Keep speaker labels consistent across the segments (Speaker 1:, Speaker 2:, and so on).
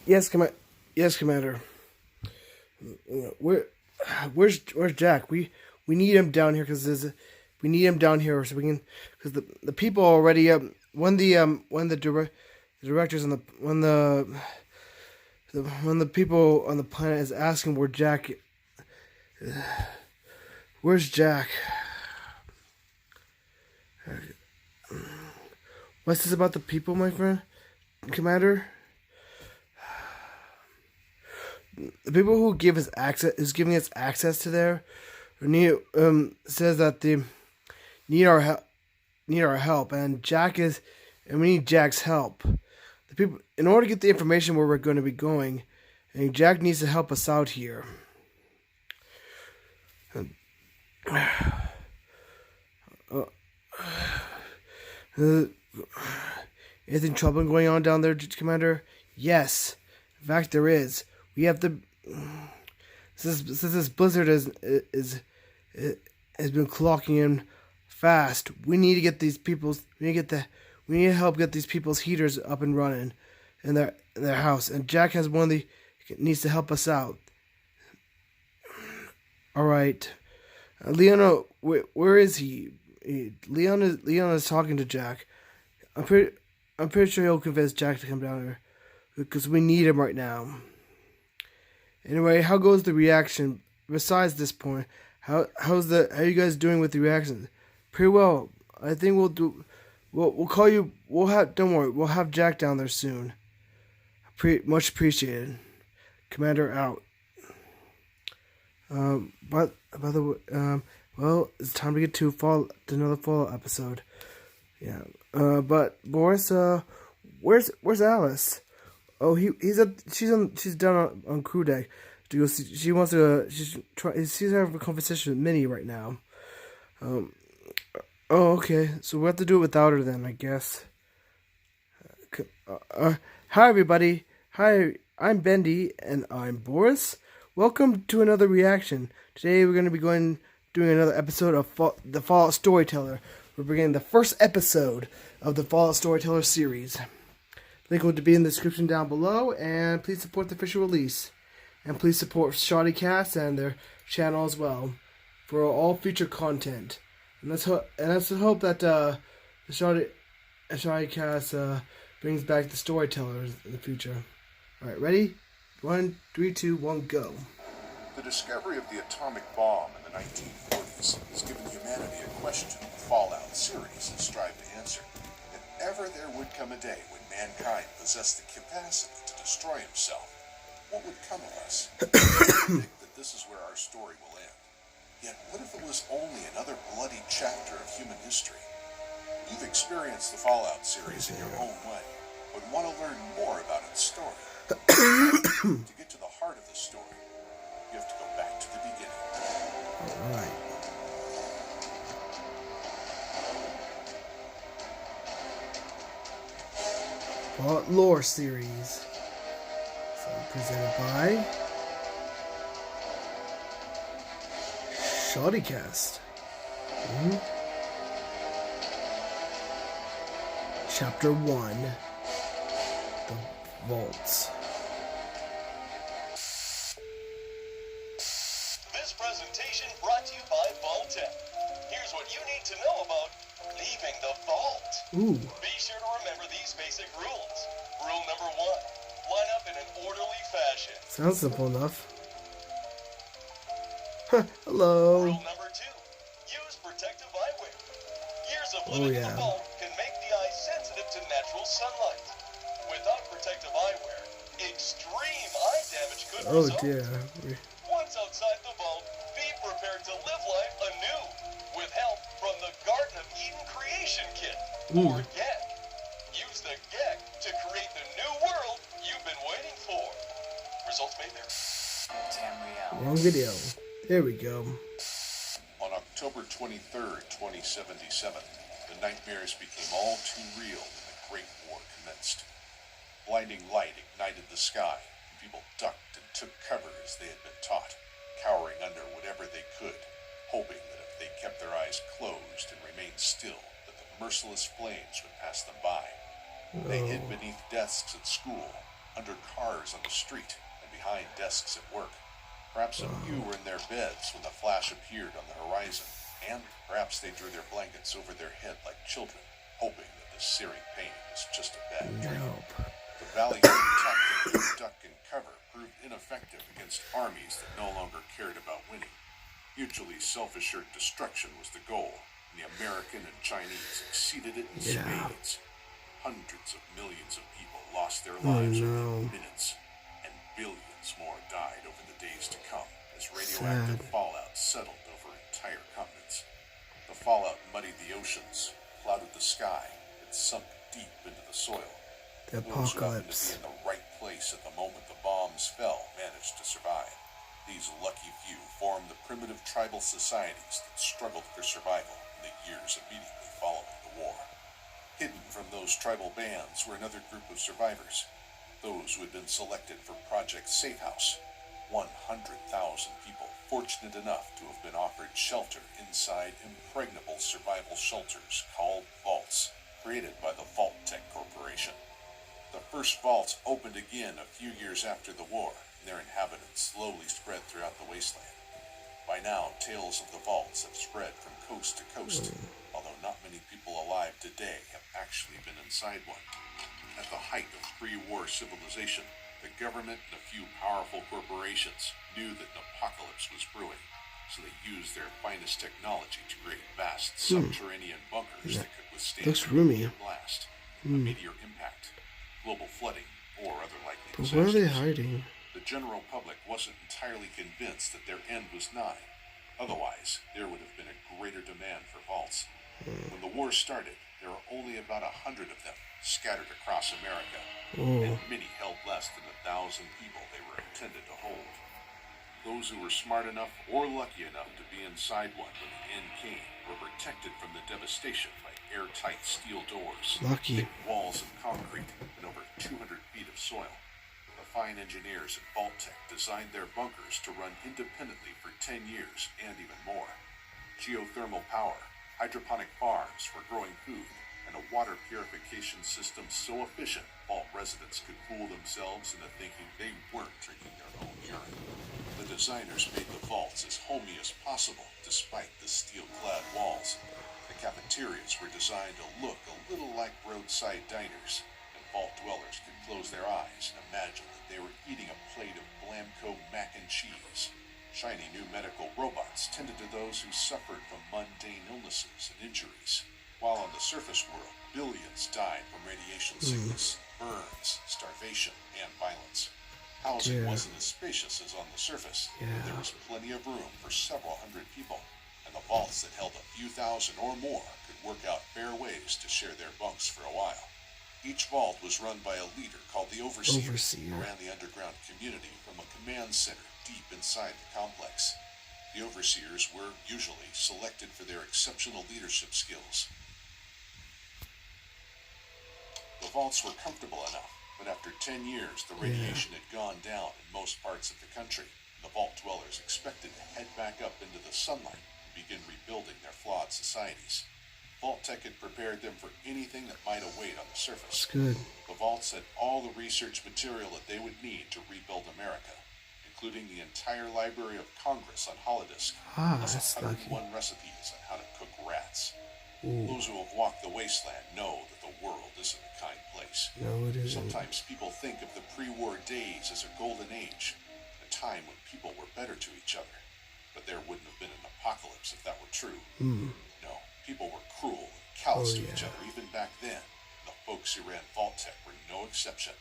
Speaker 1: Yes, Yes, Commander. Where's Jack? We need him down here we need him down here so we can because the people already when the directors and when the people on the planet is asking where Jack. Where's Jack? What's this about the people, my friend, Commander? The people who give us access, who's giving us access to there, says that they need our help, and we need Jack's help. The people, in order to get the information where we're going to be going, and Jack needs to help us out here. Anything trouble going on down there, Commander? Yes, in fact there is. We have to. Since this blizzard has been clocking in fast, we need to get these people's. We need to help get these people's heaters up and running in their house. And Jack has needs to help us out. All right, Leona, where is he? Leon is talking to Jack. I'm pretty sure he'll convince Jack to come down here because we need him right now. Anyway, how goes the reaction? Besides this point, how are you guys doing with the reactions? Pretty well. I think we'll call you. Don't worry. We'll have Jack down there soon. Much appreciated. Commander out. But by the way, well, it's time to get to another Fallout episode. Yeah. But Boris, where's Alice? Oh, she's down on crew deck. To go see, she wants to. She's having a conversation with Minnie right now. Oh, okay. So we have to do it without her then, I guess. Hi everybody. Hi, I'm Bendy and I'm Boris. Welcome to another reaction. Today we're going to be doing another episode of the Fallout Storyteller. We're beginning the first episode of the Fallout Storyteller series. Link will be in the description down below, and please support the official release. And please support Shoddycast and their channel as well for all future content. And let's hope that the Shoddycast brings back the storytellers in the future. All right, ready? 1, 3, 2, 1, go.
Speaker 2: The discovery of the atomic bomb in the 1940s has given humanity a question the Fallout series has strived to answer. If ever there would come a day when mankind possessed the capacity to destroy himself, what would come of us? I predict that this is where our story will end. Yet what if it was only another bloody chapter of human history? You've experienced the Fallout series in your own way, but want to learn more about its story. To get to the heart of the story, you have to go back to the beginning.
Speaker 1: Alright. Fallout Lore Series. So presented by Shoddycast. Chapter 1. The Vaults.
Speaker 3: This presentation brought to you by Vault-Tec. Here's what you need to know about leaving the vault.
Speaker 1: Ooh.
Speaker 3: Be sure to remember these basic rules. Rule number 1, line up in an orderly fashion.
Speaker 1: Sounds simple enough. Hello.
Speaker 3: Rule number 2, use protective eyewear. Years of living in the vault can make the eye sensitive to natural sunlight. Without protective eyewear, extreme eye damage could result.
Speaker 1: Oh dear.
Speaker 3: Once outside the vault, be prepared to live life anew with help from the Garden of Eden Creation Kit, or GEC. Use the GEC to create the new world you've been waiting for. Results may vary.
Speaker 1: Wrong video. There we go.
Speaker 2: On October 23rd, 2077, the nightmares became all too real and the Great War commenced. Blinding light ignited the sky, and people ducked and took cover as they had been taught, cowering under whatever they could, hoping that if they kept their eyes closed and remained still, that the merciless flames would pass them by. They hid beneath desks at school, under cars on the street, and behind desks at work. Perhaps a few were in their beds when the flash appeared on the horizon, and perhaps they drew their blankets over their head like children, hoping that the searing pain was just a bad dream. The valiant tactic of duck and cover proved ineffective against armies that no longer cared about winning. Mutually self-assured destruction was the goal, and the American and Chinese exceeded it in spades. Hundreds of millions of people lost their lives within minutes, and billions more died over the days to come as radioactive fallout settled over entire continents. The fallout muddied the oceans, clouded the sky, and sunk deep into the soil.
Speaker 1: The
Speaker 2: Those who happened to
Speaker 1: apocalypse.
Speaker 2: be in the right place at the moment the bombs fell managed to survive. These lucky few formed the primitive tribal societies that struggled for survival in the years immediately following the war. Hidden from those tribal bands were another group of survivors, those who had been selected for Project Safe House. 100,000 people fortunate enough to have been offered shelter inside impregnable survival shelters called vaults, created by the Vault-Tec Corporation. The first vaults opened again a few years after the war, and their inhabitants slowly spread throughout the wasteland. By now, tales of the vaults have spread from coast to coast, although not many people alive today have actually been inside one. At the height of pre-war civilization, the government and a few powerful corporations knew that an apocalypse was brewing, so they used their finest technology to create vast subterranean bunkers that could withstand
Speaker 1: Looks roomy.
Speaker 2: a blast, a meteor impact, global flooding, or other likely
Speaker 1: But where are they
Speaker 2: disasters.
Speaker 1: hiding?
Speaker 2: The general public wasn't entirely convinced that their end was nigh. Otherwise, there would have been a greater demand for vaults. When the war started, there were only about 100 of them, scattered across America, and many held less than 1,000 people they were intended to hold. Those who were smart enough or lucky enough to be inside one when the end came were protected from the devastation by airtight steel doors,
Speaker 1: Lucky.
Speaker 2: thick walls of concrete, and over 200 feet of soil. The fine engineers at Vault-Tec designed their bunkers to run independently for 10 years and even more. Geothermal power, hydroponic farms for growing food, and a water purification system so efficient vault residents could fool themselves into thinking they weren't drinking their own urine. The designers made the vaults as homey as possible despite the steel-clad walls. The cafeterias were designed to look a little like roadside diners, and vault dwellers could close their eyes and imagine that they were eating a plate of Blamco mac and cheese. Shiny new medical robots tended to those who suffered from mundane illnesses and injuries, while on the surface world, billions died from radiation sickness, burns, starvation, and violence. Housing wasn't as spacious as on the surface, but there was plenty of room for several hundred people, and the vaults that held a few thousand or more could work out fair ways to share their bunks for a while. Each vault was run by a leader called the Overseer, who ran the underground community from a command center deep inside the complex. The Overseers were usually selected for their exceptional leadership skills. The vaults were comfortable enough, but after 10 years, the radiation had gone down in most parts of the country. The vault dwellers expected to head back up into the sunlight and begin rebuilding their flawed societies. Vault-Tec had prepared them for anything that might await on the surface.
Speaker 1: That's good.
Speaker 2: The vaults had all the research material that they would need to rebuild America, including the entire Library of Congress on holodisk, plus
Speaker 1: that's
Speaker 2: 101 recipes on how to cook rats.
Speaker 1: Ooh.
Speaker 2: Those who have walked the wasteland know that the world isn't a kind place.
Speaker 1: No, it isn't.
Speaker 2: Sometimes people think of the pre-war days as a golden age, a time when people were better to each other. But there wouldn't have been an apocalypse if that were true. No, people were cruel and callous to each other even back then. The folks who ran Vault-Tec were no exception.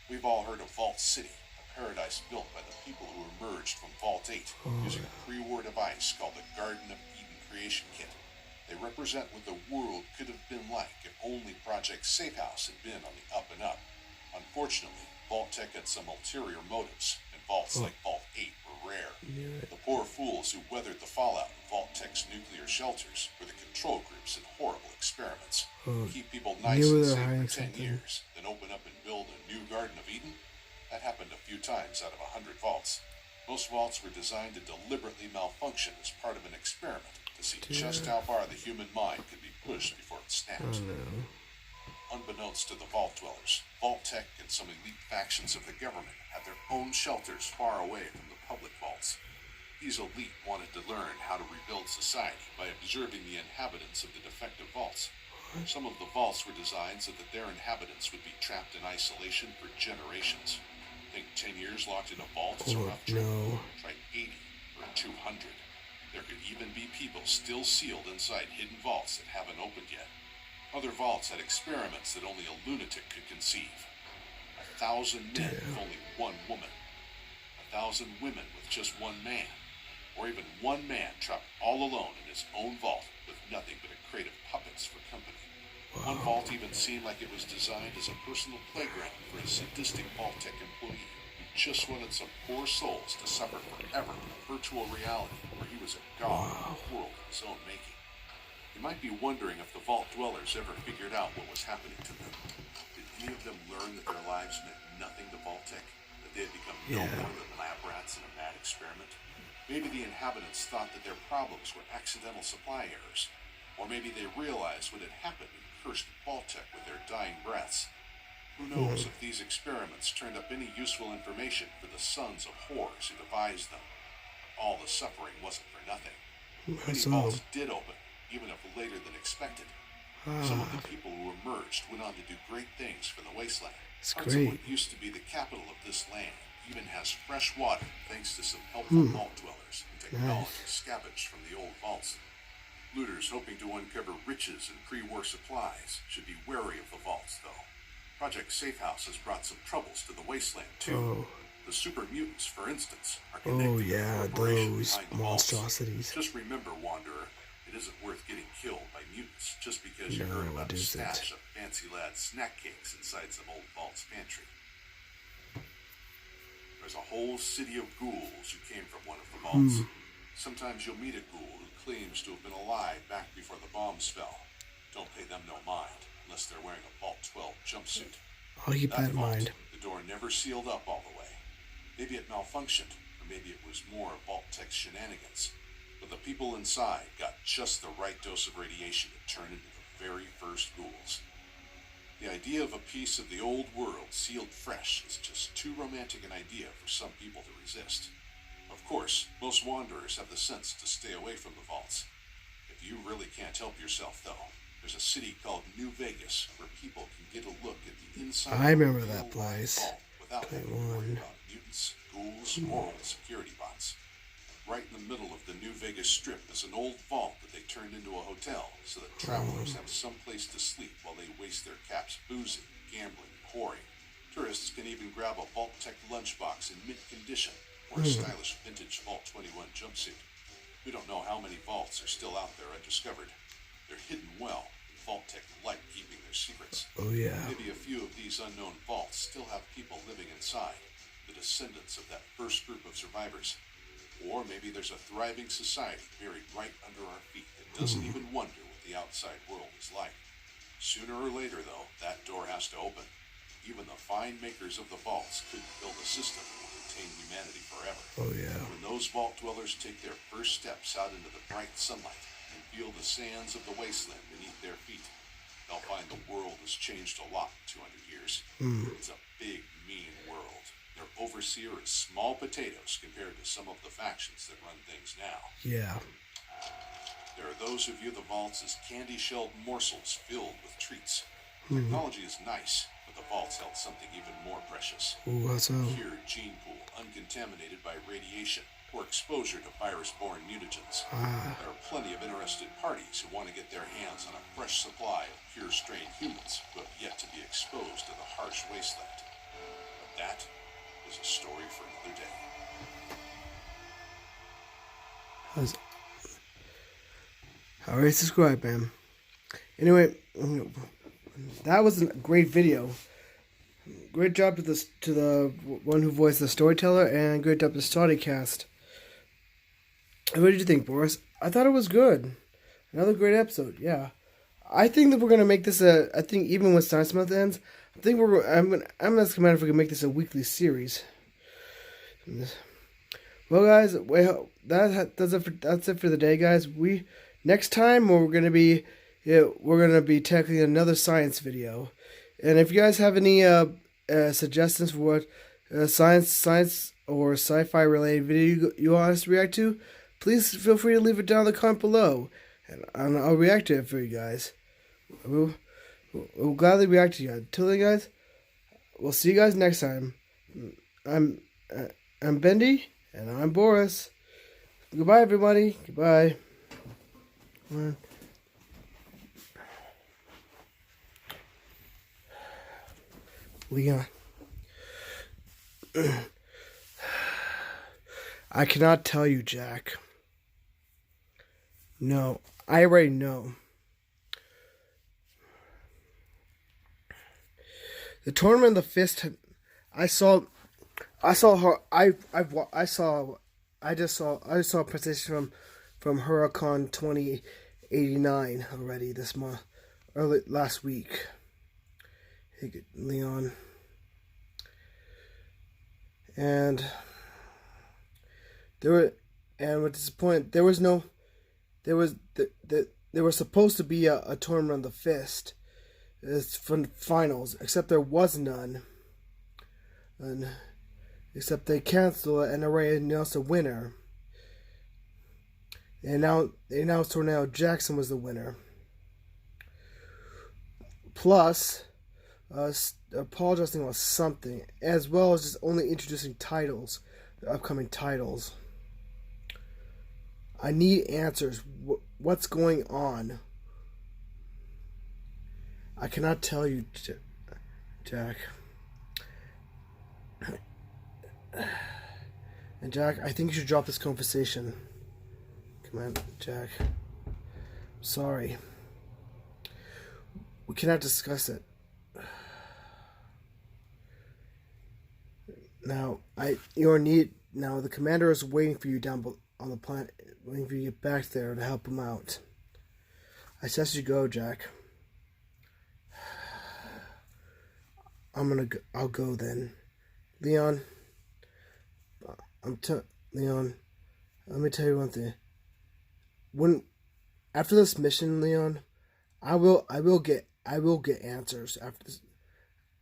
Speaker 2: We've all heard of Vault City, a paradise built by the people who emerged from Vault 8 using a pre-war device called the Garden of Eden Creation Kit. They represent what the world could have been like if only Project Safe House had been on the up and up. Unfortunately, Vault-Tec had some ulterior motives, and vaults like Vault 8 were rare. The poor fools who weathered the fallout in Vault-Tec's nuclear shelters were the control groups in horrible experiments. Keep people nice and safe for 10 years, then open up and build a new Garden of Eden? That happened a few times out of 100 vaults. Most vaults were designed to deliberately malfunction as part of an experiment to see just how far the human mind could be pushed before it snaps. Unbeknownst to the Vault Dwellers, Vault-Tec and some elite factions of the government had their own shelters far away from the public vaults. These elite wanted to learn how to rebuild society by observing the inhabitants of the defective vaults. Some of the vaults were designed so that their inhabitants would be trapped in isolation for generations. Think 10 years locked in a vault is a rough trip.
Speaker 1: No.
Speaker 2: Try 80 or 200. There could even be people still sealed inside hidden vaults that haven't opened yet. Other vaults had experiments that only a lunatic could conceive. 1,000 men with only one woman. 1,000 women with just one man. Or even one man trapped all alone in his own vault with nothing but a crate of puppets for company.
Speaker 1: Wow.
Speaker 2: One vault even seemed like it was designed as a personal playground for a sadistic Vault-Tec employee who just wanted some poor souls to suffer forever in a virtual reality where he was a god in a world of his own making. You might be wondering if the Vault Dwellers ever figured out what was happening to them. Did any of them learn that their lives meant nothing to Vault-Tec? That they had become no more than lab rats in a mad experiment? Maybe the inhabitants thought that their problems were accidental supply errors. Or maybe they realized what had happened and cursed Vault-Tec with their dying breaths. Who knows if these experiments turned up any useful information for the sons of whores who devised them. All the suffering wasn't for nothing. Many vaults did open, even if later than expected. Some of the people who emerged went on to do great things for the wasteland. Parts of what used to be the capital of this land even has fresh water thanks to some helpful vault dwellers and technology scavenged from the old vaults. Looters hoping to uncover riches and pre-war supplies should be wary of the vaults, though. Project Safehouse has brought some troubles to the wasteland, too. The super mutants, for instance, are connected to the corporation behind the vaults. Just remember, Wanderer, it isn't worth getting killed by mutants just because you heard about a stash of fancy lad snack cakes inside some old vault's pantry. There's a whole city of ghouls who came from one of the vaults. Sometimes you'll meet a ghoul who claims to have been alive back before the bombs fell. Don't pay them no mind, unless they're wearing a Vault 12 jumpsuit.
Speaker 1: I'll keep that in mind.
Speaker 2: The door never sealed up all the way. Maybe it malfunctioned, or maybe it was more of Vault-Tec's shenanigans. But the people inside got just the right dose of radiation to turn into the very first ghouls. The idea of a piece of the old world sealed fresh is just too romantic an idea for some people to resist. Of course, most wanderers have the sense to stay away from the vaults. If you really can't help yourself, though, there's a city called New Vegas where people can get a look at the inside
Speaker 1: I remember
Speaker 2: of the
Speaker 1: that place.
Speaker 2: vault without having to worry about mutants, ghouls, or old security bots. Right in the middle of the New Vegas Strip is an old vault that they turned into a hotel so that travelers have some place to sleep while they waste their caps boozing, gambling, whoring. Tourists can even grab a Vault-Tec lunchbox in mint condition or a stylish vintage Vault 21 jumpsuit. We don't know how many vaults are still out there undiscovered. They're hidden well, and Vault-Tec like keeping their secrets. Maybe a few of these unknown vaults still have people living inside, the descendants of that first group of survivors. Or maybe there's a thriving society buried right under our feet that doesn't even wonder what the outside world is like. Sooner or later, though, that door has to open. Even the fine makers of the vaults couldn't build a system that will contain humanity forever. When those vault dwellers take their first steps out into the bright sunlight and feel the sands of the wasteland beneath their feet, they'll find the world has changed a lot in 200 years. It's a big, mean world. Their overseer is small potatoes compared to some of the factions that run things now. There are those who view the vaults as candy-shelled morsels filled with treats. Technology is nice, but the vaults held something even more precious. Pure gene pool, uncontaminated by radiation or exposure to virus-borne mutagens. There are plenty of interested parties who want to get their hands on a fresh supply of pure-strain humans who have yet to be exposed to the harsh wasteland. But that is a story for another day.
Speaker 1: Alright, subscribe, man. Anyway, that was a great video. Great job to the one who voiced the storyteller, and great job to StudyCast. What did you think, Boris? I thought it was good. Another great episode. Yeah, I think that we're gonna make this a. I think even when Science Month ends, I think I'm asking if we can make this a weekly series. Well, guys, that's it for the day, guys. Next time we're gonna be tackling another science video. And if you guys have any suggestions for what science or sci-fi related video you want us to react to, please feel free to leave it down in the comment below, and I'll react to it for you guys. We'll gladly react to you guys. Until then, guys, we'll see you guys next time. I'm Bendy, and I'm Boris. Goodbye, everybody. Goodbye. Leon. I cannot tell you, Jack. No, I already know. The tournament of the fist. I saw her. I just saw a presentation from Huracan 2089 already this month, last week. Hey, Leon. And what's disappointing, there was supposed to be a tournament of the fist. It's from finals, except there was none. And except they canceled it and already announced a winner. And now they announced Tornado Jackson was the winner. Plus, apologizing on something, as well as just only introducing titles, the upcoming titles. I need answers. What's going on? I cannot tell you, Jack. And Jack, I think you should drop this conversation. Come on, Jack. Sorry. We cannot discuss it. Now, the commander is waiting for you down on the planet, waiting for you to get back there to help him out. I suggest you go, Jack. I'll go then. Leon, Leon, let me tell you one thing. After this mission, Leon, I will get answers after this.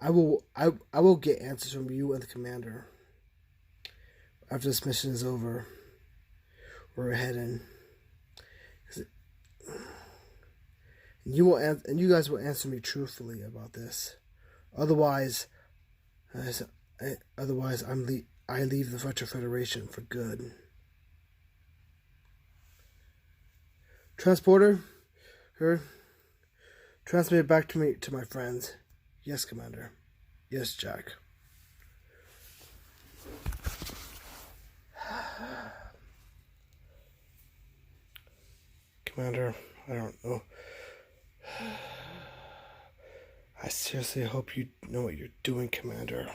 Speaker 1: I will get answers from you and the commander after this mission is over. We're heading. And you guys will answer me truthfully about this. Otherwise, I leave the Retro Federation for good. Transporter, transmit it back to my friends. Yes, Commander. Yes, Jack. Commander, I don't know. I seriously hope you know what you're doing, Commander.